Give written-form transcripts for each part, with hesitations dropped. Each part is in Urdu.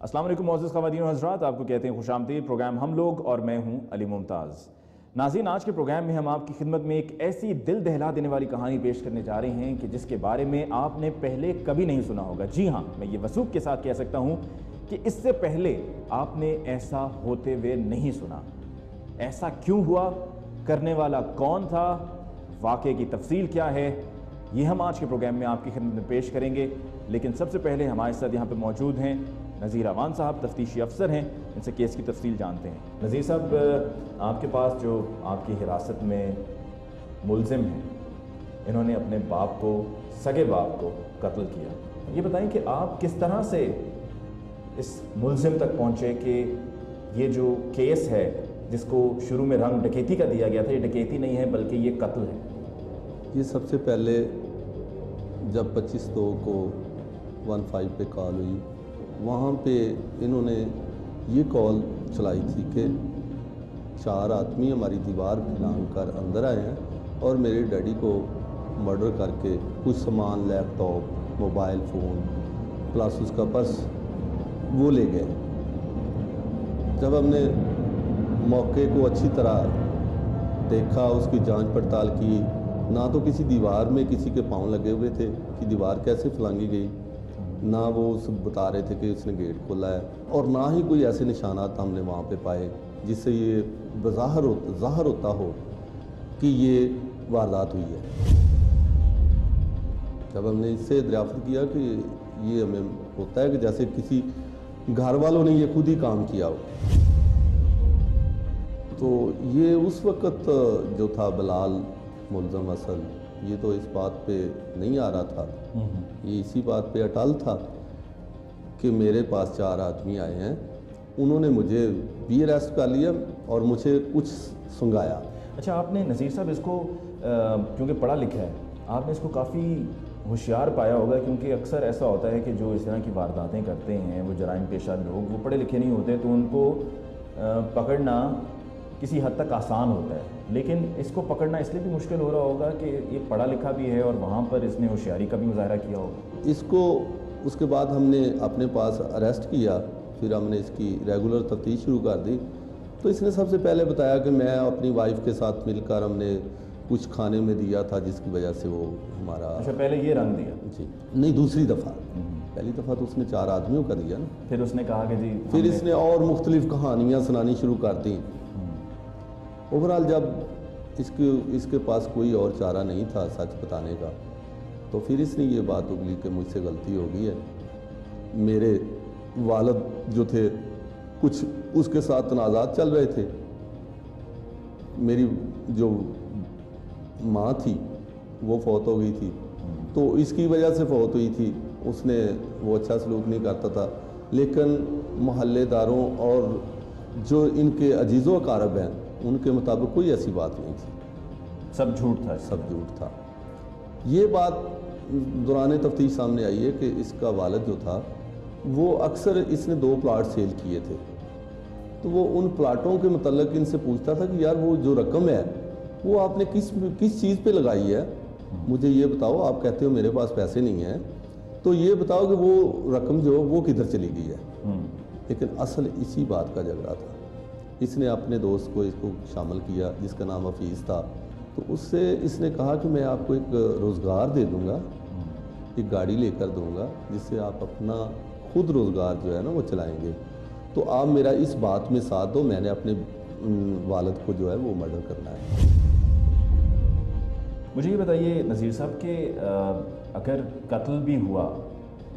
السلام علیکم معزز خواتین و حضرات، آپ کو کہتے ہیں خوش آمدید پروگرام ہم لوگ، اور میں ہوں علی ممتاز۔ ناظرین، آج کے پروگرام میں ہم آپ کی خدمت میں ایک ایسی دل دہلا دینے والی کہانی پیش کرنے جا رہے ہیں کہ جس کے بارے میں آپ نے پہلے کبھی نہیں سنا ہوگا۔ جی ہاں، میں یہ وثوق کے ساتھ کہہ سکتا ہوں کہ اس سے پہلے آپ نے ایسا ہوتے ہوئے نہیں سنا۔ ایسا کیوں ہوا؟ کرنے والا کون تھا؟ واقعے کی تفصیل کیا ہے؟ یہ ہم آج کے پروگرام میں آپ کی خدمت میں پیش کریں گے، لیکن سب سے پہلے ہمارے ساتھ یہاں پہ موجود ہیں نذیر اعوان صاحب، تفتیشی افسر ہیں، ان سے کیس کی تفصیل جانتے ہیں۔ نذیر صاحب، آپ کے پاس جو آپ کی حراست میں ملزم ہیں، انہوں نے اپنے باپ کو، سگے باپ کو قتل کیا۔ یہ بتائیں کہ آپ کس طرح سے اس ملزم تک پہنچے کہ یہ جو کیس ہے جس کو شروع میں رنگ ڈکیتی کا دیا گیا تھا، یہ ڈکیتی نہیں ہے بلکہ یہ قتل ہے؟ یہ سب سے پہلے جب 25/2 کو 15 پہ کال ہوئی، وہاں پہ انہوں نے یہ کال چلائی تھی کہ 4 آدمی ہماری دیوار پھلانگ کر اندر آئے ہیں اور میرے ڈیڈی کو مرڈر کر کے کچھ سامان، لیپ ٹاپ، موبائل فون پلس اس کا پرس وہ لے گئے۔ جب ہم نے موقع کو اچھی طرح دیکھا، اس کی جانچ پڑتال کی، نہ تو کسی دیوار میں کسی کے پاؤں لگے ہوئے تھے کہ دیوار کیسے پھلانگی گئی، نہ وہ اس بتا رہے تھے کہ اس نے گیٹ کھولا ہے، اور نہ ہی کوئی ایسے نشانات ہم نے وہاں پہ پائے جس سے یہ ظاہر ہوتا ہو کہ یہ واردات ہوئی ہے۔ جب ہم نے اس سے دریافت کیا کہ یہ ہمیں ہوتا ہے کہ جیسے کسی گھر والوں نے یہ خود ہی کام کیا ہو، تو یہ اس وقت جو تھا بلال ملزم اصل، یہ تو اس بات پہ نہیں آ رہا تھا، یہ اسی بات پہ اٹل تھا کہ میرے پاس 4 آدمی آئے ہیں، انہوں نے مجھے بھی اریسٹ کر لیا اور مجھے کچھ سنگایا۔ اچھا، آپ نے نذیر صاحب اس کو کیونکہ پڑھا لکھا ہے، آپ نے اس کو کافی ہوشیار پایا ہوگا، کیونکہ اکثر ایسا ہوتا ہے کہ جو اس طرح کی وارداتیں کرتے ہیں وہ جرائم پیشہ لوگ، وہ پڑھے لکھے نہیں ہوتے، تو ان کو پکڑنا کسی حد تک آسان ہوتا ہے، لیکن اس کو پکڑنا اس لیے بھی مشکل ہو رہا ہوگا کہ یہ پڑھا لکھا بھی ہے اور وہاں پر اس نے ہوشیاری کا بھی مظاہرہ کیا ہوگا۔ اس کو اس کے بعد ہم نے اپنے پاس اریسٹ کیا، پھر ہم نے اس کی ریگولر تفتیش شروع کر دی، تو اس نے سب سے پہلے بتایا کہ میں اپنی وائف کے ساتھ مل کر ہم نے کچھ کھانے میں دیا تھا جس کی وجہ سے وہ ہمارا۔ اچھا، پہلے یہ رنگ دیا؟ جی نہیں، دوسری دفعہ۔ پہلی دفعہ تو اس نے 4 آدمیوں کا دیا نا، پھر اس نے کہا کہ جی، پھر اس نے اور مختلف کہانیاں سنانی شروع کر دیں۔ اوورال جب اس کے پاس کوئی اور چارہ نہیں تھا سچ بتانے کا، تو پھر اس نے یہ بات اگلی کہ مجھ سے غلطی ہو گئی ہے۔ میرے والد جو تھے، کچھ اس کے ساتھ تنازعات چل رہے تھے، میری جو ماں تھی وہ فوت ہو گئی تھی، تو اس کی وجہ سے فوت ہوئی تھی۔ اس نے وہ اچھا سلوک نہیں کرتا تھا، لیکن محلے داروں اور جو ان کے عزیز و اقارب ہیں ان کے مطابق کوئی ایسی بات نہیں تھی، سب جھوٹ تھا، سب جھوٹ تھا۔ یہ بات دوران تفتیش سامنے آئی ہے کہ اس کا والد جو تھا وہ اکثر، اس نے 2 پلاٹ سیل کیے تھے، تو وہ ان پلاٹوں کے متعلق ان سے پوچھتا تھا کہ یار وہ جو رقم ہے وہ آپ نے کس چیز پہ لگائی ہے، مجھے یہ بتاؤ۔ آپ کہتے ہو میرے پاس پیسے نہیں ہیں، تو یہ بتاؤ کہ وہ رقم جو وہ کدھر چلی گئی ہے۔ لیکن اصل اسی بات کا جھگڑا تھا۔ اس نے اپنے دوست کو اس کو شامل کیا جس کا نام حفیظ تھا، تو اس سے اس نے کہا کہ میں آپ کو ایک روزگار دے دوں گا، ایک گاڑی لے کر دوں گا جس سے آپ اپنا خود روزگار جو ہے نا وہ چلائیں گے، تو آپ میرا اس بات میں ساتھ دو، میں نے اپنے والد کو جو ہے وہ مرڈر کرنا ہے۔ مجھے یہ بتائیے نذیر صاحب کہ اگر قتل بھی ہوا،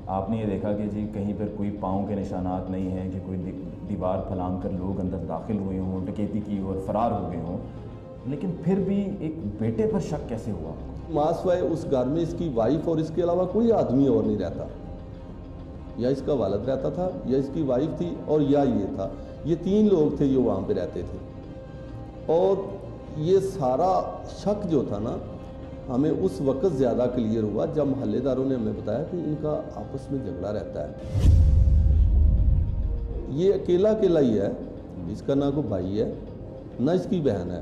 آپ نے یہ دیکھا کہ جی کہیں پر کوئی پاؤں کے نشانات نہیں ہیں کہ کوئی دیوار پھلانگ کر لوگ اندر داخل ہوئے ہوں، ڈکیتی کی اور فرار ہو گئے ہوں، لیکن پھر بھی ایک بیٹے پر شک کیسے ہوا؟ ماسوائے اس گھر میں اس کی وائف اور اس کے علاوہ کوئی آدمی اور نہیں رہتا، یا اس کا والد رہتا تھا، یا اس کی وائف تھی، اور یا یہ تھا، یہ 3 لوگ تھے جو وہاں پہ رہتے تھے۔ اور یہ سارا شک جو تھا نا ہمیں اس وقت زیادہ کلیئر ہوا جب محلے داروں نے ہمیں بتایا کہ ان کا آپس میں جھگڑا رہتا ہے، یہ اکیلا ہی ہے، اس کا نہ کوئی بھائی ہے نہ اس کی بہن ہے،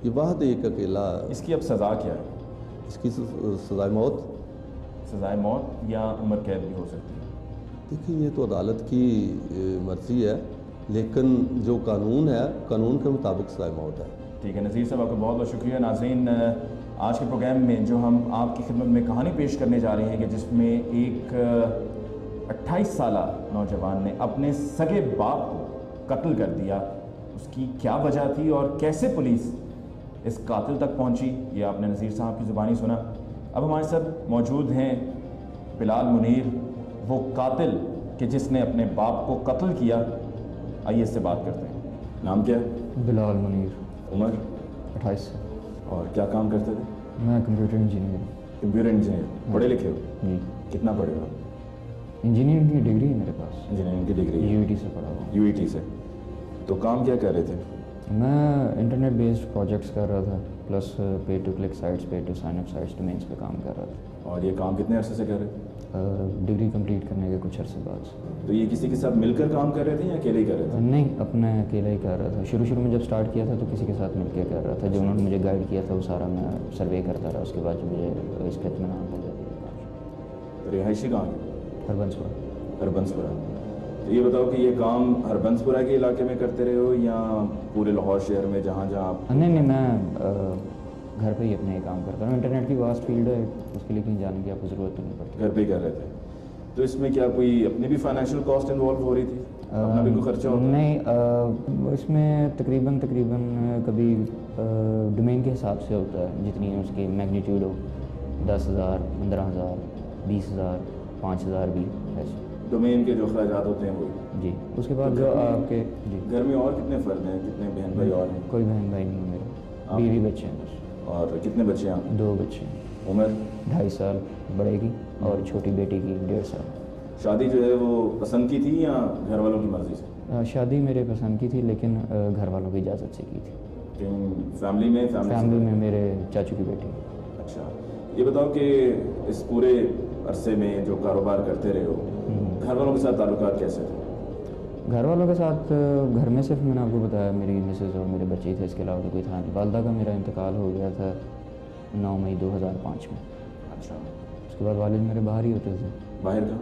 یہ واحد ایک اکیلا۔ اس کی اب سزا کیا ہے؟ اس کی سزائے موت، سزائے موت یا عمر قید بھی ہو سکتی ہے؟ دیکھیں یہ تو عدالت کی مرضی ہے، لیکن جو قانون ہے قانون کے مطابق سزائے موت ہے۔ ٹھیک ہے نذیر صاحب، آپ کا بہت بہت شکریہ۔ ناظرین، آج کے پروگرام میں جو ہم آپ کی خدمت میں کہانی پیش کرنے جا رہے ہیں کہ جس میں ایک 28 سالہ نوجوان نے اپنے سگے باپ کو قتل کر دیا، اس کی کیا وجہ تھی اور کیسے پولیس اس قاتل تک پہنچی، یہ آپ نے نذیر صاحب کی زبانی سنا۔ اب ہمارے ساتھ موجود ہیں بلال منیر، وہ قاتل کہ جس نے اپنے باپ کو قتل کیا۔ آئیے اس سے بات کرتے ہیں۔ نام کیا ہے؟ بلال منیر، عمر؟ 28 سے۔ اور کیا کام کرتے تھے؟ میں کمپیوٹر انجینئر ہوں۔ کمپیوٹر انجینئر، پڑھے لکھے ہو؟ جی۔ کتنا پڑھے ہو؟ انجینئرنگ کی ڈگری ہے میرے پاس، انجینئرنگ کی ڈگری؟ یو ای ٹی سے پڑھا ہوں۔ یو ای ٹی سے۔ تو کام کیا کر رہے تھے؟ میں انٹرنیٹ بیسڈ پروجیکٹس کر رہا تھا، plus pay to click sites, pay to sign up sites, domains پہ کام کر رہا تھا۔ اور یہ کام کتنے عرصے سے کر رہے تھے؟ ڈگری کمپلیٹ کرنے کے کچھ عرصے بعد سے۔ تو یہ کسی کے ساتھ مل کر کام کر رہے تھے یا اکیلے ہی کر رہے تھے؟ نہیں، اپنا اکیلا ہی کر رہا تھا۔ شروع میں جب سٹارٹ کیا تھا تو کسی کے ساتھ مل کے کر رہا تھا، جو انہوں نے مجھے گائیڈ کیا تھا وہ سارا میں سروے کرتا رہا۔ اس کے بعد جو مجھے اس کے اطمینان ہو جاتی ہے۔ رہائشی کہاں کی؟ ہربنسپورہ۔ ہربنسپورہ۔ تو یہ بتاؤ کہ یہ کام ہربنسپورہ کے علاقے میں کرتے رہے ہو یا پورے لاہور شہر میں جہاں جہاں آپ؟ نہیں، میں گھر پہ ہی اپنے یہ کام کرتا ہوں۔ انٹرنیٹ کی واسٹ فیلڈ ہے، اس کے لیے کہیں جانے کی آپ کو ضرورت نہیں پڑتی، گھر پہ ہی کر رہے تھے۔ تو اس میں کیا کوئی اپنی بھی فائنینشیل کاسٹ انوالو ہو رہی تھی؟ اپنا بھی کوئی خرچہ ہوتا؟ نہیں، اس میں تقریباً کبھی ڈومین کے حساب سے ہوتا ہے، جتنی اس کی میگنیٹیوڈ ہو، 10,000، 15,000، 20,000، 5,000 بھی ایسے ڈومین کے جو اخراجات ہوتے ہیں وہ؟ جی۔ اس کے بعد جو آپ کے جی گھر میں اور کتنے فرد ہیں، کتنے بہن بھائی اور ہیں؟ کوئی بہن بھائی نہیں ہے میرا، بیوی بچے ہیں بس۔ اور کتنے بچے ہیں؟ 2 بچے ہیں، عمر؟ 2.5 سال بڑے کی اور چھوٹی بیٹی کی 1.5 سال۔ شادی جو ہے وہ پسند کی تھی یا گھر والوں کی مرضی سے؟ شادی میرے پسند کی تھی، لیکن گھر والوں کی اجازت سے کی تھی۔ فیملی میں میرے چاچو کی بیٹی۔ اچھا، یہ بتاؤ کہ اس پورے عرصے میں جو کاروبار کرتے رہے ہو، گھر والوں کے ساتھ تعلقات کیسے تھے؟ گھر والوں کے ساتھ گھر میں صرف میں نے آپ کو بتایا میری مسز اور میرے بچے تھے، اس کے علاوہ تو کوئی تھا نہیں۔ والدہ کا میرا انتقال ہو گیا تھا 9 مئی 2005 میں۔ اچھا، اس کے بعد والد میرے باہر ہی ہوتے تھے۔ باہر کا؟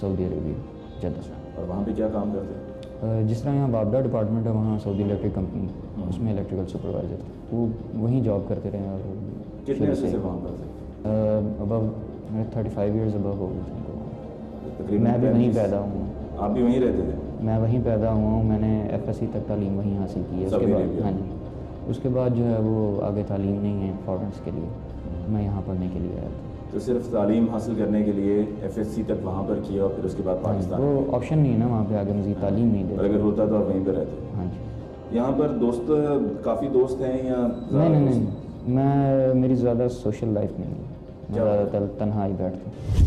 سعودی عربیہ، جدہ۔ اور وہاں پہ کیا کام کرتے ہیں؟ جس طرح یہاں بابڈا ڈپارٹمنٹ ہے، وہاں سعودی الیکٹرک کمپنی، اس میں الیکٹریکل سپروائزر تھے، وہ وہیں جاب کرتے رہے۔ اور کتنے عرصے سے وہاں پر تھے؟ ابو میرے 35 ایئرز ابو ہو گئے تھے۔ تقریباً میں بھی وہیں پیدا ہوا ہوں۔ آپ بھی وہیں رہتے تھے؟ میں وہیں پیدا ہوا ہوں، میں نے FSC تک تعلیم وہیں حاصل کی ہے۔ اس کے بعد ہاں جی، اس کے بعد جو ہے وہ آگے تعلیم نہیں ہے فارنس کے لیے، میں یہاں پڑھنے کے لیے آیا تھا۔ تو صرف تعلیم حاصل کرنے کے لیے FSC تک وہاں پر کیا اور پھر اس کے بعد پاکستان؟ وہ آپشن نہیں ہے نا وہاں پہ، آگے مزید تعلیم نہیں اور دے۔ اگر ہوتا تو آپ وہیں پہ رہتے؟ ہاں جی۔ یہاں پر دوست کافی دوست ہیں یا؟ نہیں، میں میری زیادہ سوشل لائف نہیں ہے، میں زیادہ تر تنہا ہی بیٹھتا ہوں۔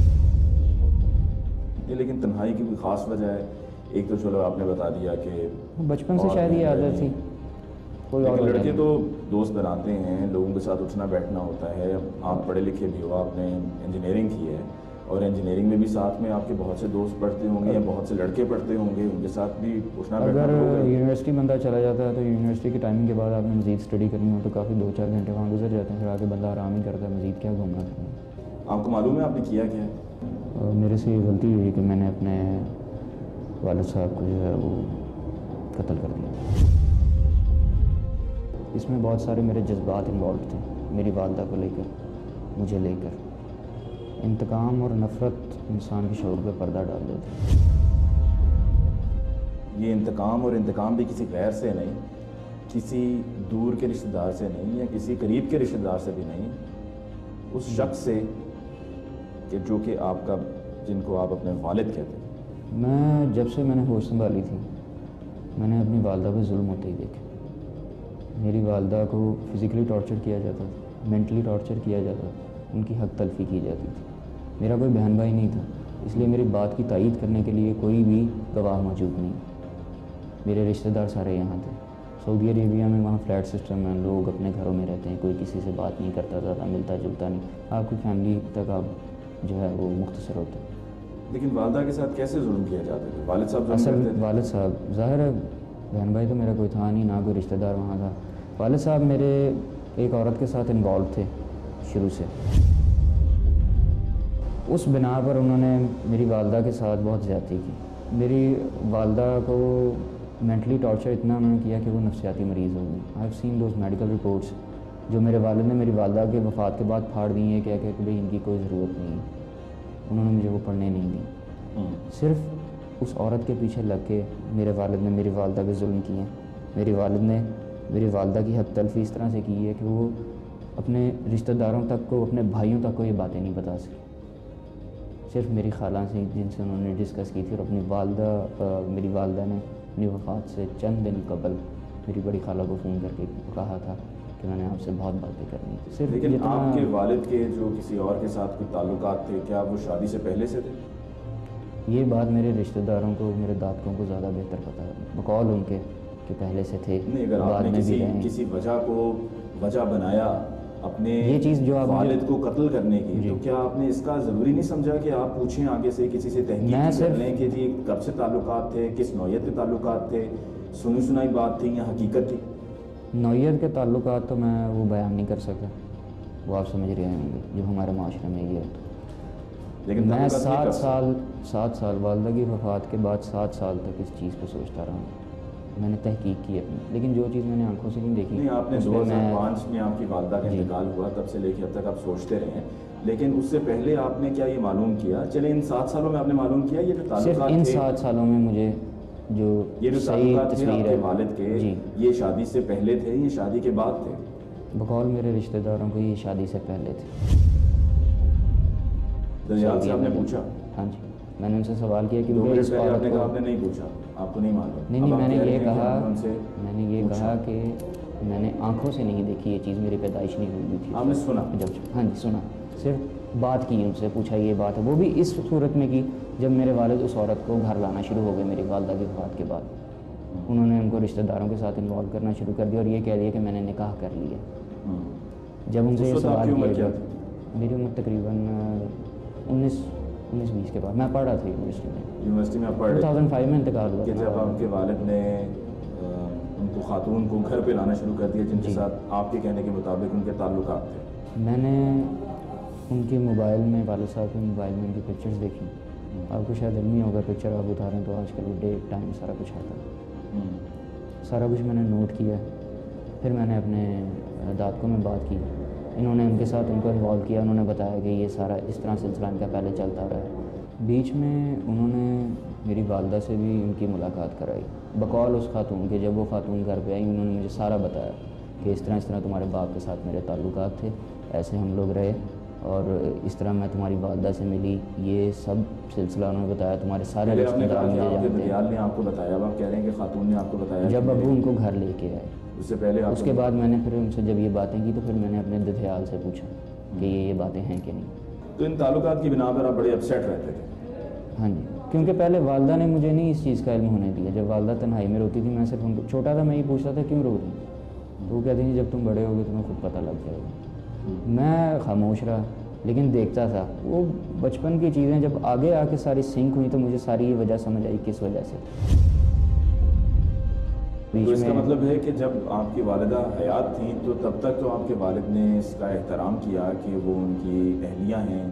لیکن تنہائی کی کوئی خاص وجہ ہے؟ ایک تو چلو آپ نے بتا دیا کہ بچپن سے شاید یہ عادت تھی، کوئی اور وجہ لڑکے نہیں۔ تو دوست بناتے ہیں، لوگوں کے ساتھ اٹھنا بیٹھنا ہوتا ہے۔ آپ پڑھے لکھے بھی ہو، آپ نے انجینئرنگ کی ہے، اور انجینئرنگ میں بھی ساتھ میں آپ کے بہت سے دوست پڑھتے ہوں گے یا بہت سے لڑکے پڑھتے ہوں گے، ان کے ساتھ بھی اٹھنا بیٹھنا اگر ہوگا۔ یونیورسٹی بندہ چلا جاتا ہے تو یونیورسٹی کے ٹائمنگ کے بعد آپ نے مزید اسٹڈی کرنی ہو تو کافی 2-4 گھنٹے وہاں گزر جاتے ہیں، پھر آگے بندہ آرام ہی کرتا ہے، مزید کیا گھومنا پھرنا۔ آپ کو معلوم ہے آپ نے کیا کیا ہے؟ میرے سے یہ غلطی ہوئی کہ میں نے اپنے والد صاحب کو جو ہے وہ قتل کر دیا۔ اس میں بہت سارے میرے جذبات انوالو تھے، میری والدہ کو لے کر، مجھے لے کر۔ انتقام اور نفرت انسان کے شعور پہ پردہ ڈال دیتی ہے۔ یہ انتقام بھی کسی غیر سے نہیں، کسی دور کے رشتہ دار سے نہیں، یا کسی قریب کے رشتہ دار سے بھی نہیں، اس شخص سے کہ جو کہ آپ کا، جن کو آپ اپنے والد کہتے ہیں۔ جب سے میں نے ہوش سنبھالی تھی، میں نے اپنی والدہ پہ ظلم ہوتے ہی دیکھا۔ میری والدہ کو فزیکلی ٹارچر کیا جاتا تھا، مینٹلی ٹارچر کیا جاتا تھا، ان کی حق تلفی کی جاتی تھی۔ میرا کوئی بہن بھائی نہیں تھا، اس لیے میری بات کی تائید کرنے کے لیے کوئی بھی گواہ موجود نہیں۔ میرے رشتہ دار سارے یہاں تھے، سعودی عربیہ میں، وہاں فلیٹ سسٹم ہے، لوگ اپنے گھروں میں رہتے ہیں، کوئی کسی سے بات نہیں کرتا، زیادہ ملتا جلتا نہیں، آپ کی فیملی تک آپ جو ہے وہ مختصر ہوتے ہیں۔ لیکن والدہ کے ساتھ کیسے ظلم کیا جاتا ہے؟ والد صاحب ظلم اصل کرتے تھے؟ والد صاحب، ظاہر ہے بہن بھائی تو میرا کوئی تھا نہیں، نہ کوئی رشتہ دار وہاں تھا۔ والد صاحب میرے ایک عورت کے ساتھ انوالو تھے شروع سے۔ اس بنا پر انہوں نے میری والدہ کے ساتھ بہت زیادتی کی. میری والدہ کو مینٹلی ٹارچر اتنا انہوں نے کیا کہ وہ نفسیاتی مریض ہو گئی. I have seen those medical reports جو میرے والد نے میری والدہ کے وفات کے بعد پھاڑ دی ہیں, کہہ کہ بھائی ان کی کوئی ضرورت نہیں ہے. انہوں نے مجھے وہ پڑھنے نہیں دی. صرف اس عورت کے پیچھے لگ کے میرے والد نے میری والدہ پہ ظلم کیے. میری والد نے میری والدہ کی حق تلفی اس طرح سے کی ہے کہ وہ اپنے رشتہ داروں تک کو, اپنے بھائیوں تک کو یہ باتیں نہیں بتا سکی. صرف میری خالہ سے جن سے انہوں نے ڈسکس کی تھی, اور اپنی میری والدہ نے اپنی وفات سے چند دن قبل میری بڑی خالہ کو فون کر کے کہا تھا کہ میں نے آپ سے بہت باتیں کرنی تھی. صرف لیکن آپ کے والد کے جو کسی اور کے ساتھ کوئی تعلقات تھے, کیا وہ شادی سے پہلے سے تھے؟ یہ بات میرے رشتہ داروں کو, میرے دادکوں کو زیادہ بہتر پتہ ہے, بقول ان کے کہ پہلے سے تھے. نہیں, اگر آپ نے کسی وجہ کو وجہ بنایا اپنے یہ چیز جو آپ والد کو قتل کرنے کی, تو کیا آپ نے اس کا ضروری نہیں سمجھا کہ آپ پوچھیں آگے سے کسی سے تحقیق کر لیں کہ جی کب سے تعلقات تھے, کس نوعیت کے تعلقات تھے, سنی سنائی بات تھی یا حقیقت تھی؟ نوعیت کے تعلقات تو میں وہ بیان نہیں کر سکتا, وہ آپ سمجھ رہے ہوں گے جو ہمارے معاشرے میں یہ ہے. لیکن میں 7 سال والدہ کی وفات کے بعد 7 سال تک اس چیز پہ سوچتا رہا ہوں. میں نے تحقیق کی اپنی, لیکن جو چیز میں نے آنکھوں سے نہیں دیکھی. نہیں, آپ نے 2005 میں آپ کی والدہ کا انتقال ہوا, تب سے لے کے اب تک آپ سوچتے رہے ہیں, لیکن اس سے پہلے آپ نے کیا یہ معلوم کیا, چلے ان 7 سالوں میں آپ نے معلوم کیا یہ جو تعلقات صرف ان 7 سالوں میں مجھے جو صحیح تصویر ہے والد کے, یہ شادی سے پہلے تھے یا شادی کے بعد تھے؟ بقول میرے رشتہ داروں کو یہ شادی سے پہلے تھے. دریال سے آپ نے پوچھا؟ ہاں جی, میں نے ان سے سوال کیا کہ مجھے اس عورت نے کہا آپ نے نہیں پوچھا, آپ کو نہیں معلوم. نہیں, میں نے یہ کہا کہ میں نے آنکھوں سے نہیں دیکھی یہ چیز, میری پیدائش نہیں ہوئی تھی. آپ نے سنا؟ ہاں جی سنا, صرف بات کی ان سے, پوچھا یہ بات ہے, وہ بھی اس صورت میں کی جب میرے والد اس عورت کو گھر لانا شروع ہو گئے میری والدہ کی وفات کے بعد. انہوں نے ان کو رشتہ داروں کے ساتھ انوالو کرنا شروع کر دیا اور یہ کہہ دیا کہ میں نے نکاح کر لیا. جب ان سے یہ سوال کیا, میری عمر تقریباً 19-20 کے بعد, میں پڑھ رہا تھا یونیورسٹی میں. آپ پڑھ رہے 2005 میں انتقال ہوا کہ جب آپ کے والد نے ان کو خاتون کو گھر پہ لانا شروع کر دیا جن کے ساتھ آپ کے کہنے کے مطابق ان کے تعلقات تھے. میں نے ان کے موبائل میں, والد صاحب کے موبائل میں ان کی پکچرز دیکھی. آپ کو شاید علم ہی ہوگا, پکچر آپ اتاریں تو آج کل ڈیٹ ٹائم سارا کچھ آتا ہے. سارا کچھ میں نے نوٹ کیا. پھر میں نے اپنے دادکوں میں بات کی, انہوں نے ان کے ساتھ ان کو انوالو کیا. انہوں نے بتایا کہ یہ سارا اس طرح سلسلہ ان کا پہلے چلتا رہا ہے. بیچ میں انہوں نے میری والدہ سے بھی ان کی ملاقات کرائی بقول اس خاتون کے. جب وہ خاتون گھر پہ آئی, انہوں نے مجھے سارا بتایا کہ اس طرح تمہارے باپ کے ساتھ میرے تعلقات تھے, ایسے ہم لوگ رہے, اور اس طرح میں تمہاری والدہ سے ملی. یہ سب سلسلہ انہوں نے بتایا. تمہارے سارے رشتہ دار مجھے جانتے ہیں. نے آپ کو بتایا؟ اب آپ کہہ رہے ہیں کہ خاتون نے آپ کو بتایا جب ابو ان کو گھر لے کے آئے. اس سے پہلے اس کے بعد میں نے پھر ان سے جب یہ باتیں کی تو پھر میں نے اپنے ددھیال سے پوچھا کہ یہ باتیں ہیں کہ نہیں. تو ان تعلقات کی بنا پر آپ بڑے اپسیٹ رہتے تھے؟ ہاں جی, کیونکہ پہلے والدہ نے مجھے نہیں اس چیز کا علم ہونے دیا. جب والدہ تنہائی میں روتی تھی, میں صرف ان کو چھوٹا تھا, میں یہ پوچھتا تھا کیوں رو رہی ہیں, تو وہ کہتی تھی جب تم بڑے ہوگے تمہیں خود پتہ لگ جائے گا. میں خاموش رہا لیکن دیکھتا تھا. وہ بچپن کی چیزیں جب آگے آ کے ساری سنک ہوئی تو مجھے ساری یہ وجہ سمجھ آئی کس وجہ سے. تو اس کا مطلب ہے کہ جب آپ کی والدہ حیات تھیں تو تب تک تو آپ کے والد نے اس کا احترام کیا کہ وہ ان کی اہلیہ ہیں,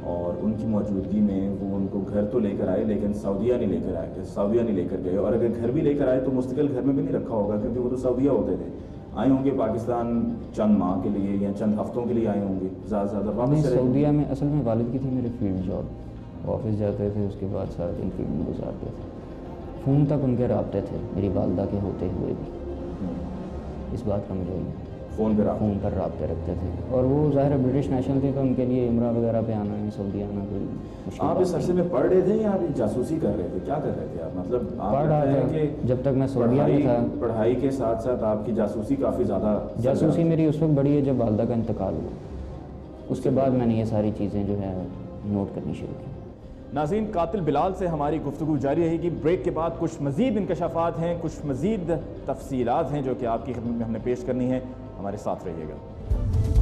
اور ان کی موجودگی میں وہ ان کو گھر تو لے کر آئے لیکن سعودیہ نہیں لے کر آئے, سعودیہ نہیں لے کر گئے. اور اگر گھر بھی لے کر آئے تو مستقل گھر میں بھی نہیں رکھا ہوگا, کیونکہ وہ تو سعودیہ ہوتے تھے. آئے ہوں گے پاکستان چند ماہ کے لیے یا چند ہفتوں کے لیے آئے ہوں گے, زیادہ سے زیادہ واپس. سعودیہ میں اصل میں والد کی تھی میرے فیلڈ جاب, آفس جاتے تھے, اس کے بعد سارا دن فیلڈ میں گزارتے تھے. فون تک ان کے رابطے تھے میری والدہ کے ہوتے ہوئے بھی. اس بات کا مجھے فون پر رابطے رکھتے تھے. اور وہ ظاہر برٹش نیشنل تھے تو ان کے لیے عمرہ وغیرہ پہ آنا ہے, سعودی آنا کوئی مشکل. آپ اس عرصے میں پڑھ رہے تھے یا آپ جاسوسی کر رہے تھے, کیا کر رہے تھے آپ؟ مطلب پڑھ رہا تھا کہ جب تک میں سعودیہ میں تھا. پڑھائی کے ساتھ ساتھ آپ کی جاسوسی کافی زیادہ. جاسوسی میری اس وقت بڑی ہے جب والدہ کا انتقال ہوا, اس کے بعد میں نے یہ ساری چیزیں جو ہے نوٹ کرنی شروع کی. ناظرین, قاتل بلال سے ہماری گفتگو جاری رہے گی. بریک کے بعد کچھ مزید انکشافات ہیں, کچھ مزید تفصیلات ہیں جو کہ آپ کی خدمت میں ہم نے پیش کرنی ہے. ہمارے ساتھ رہیے گا.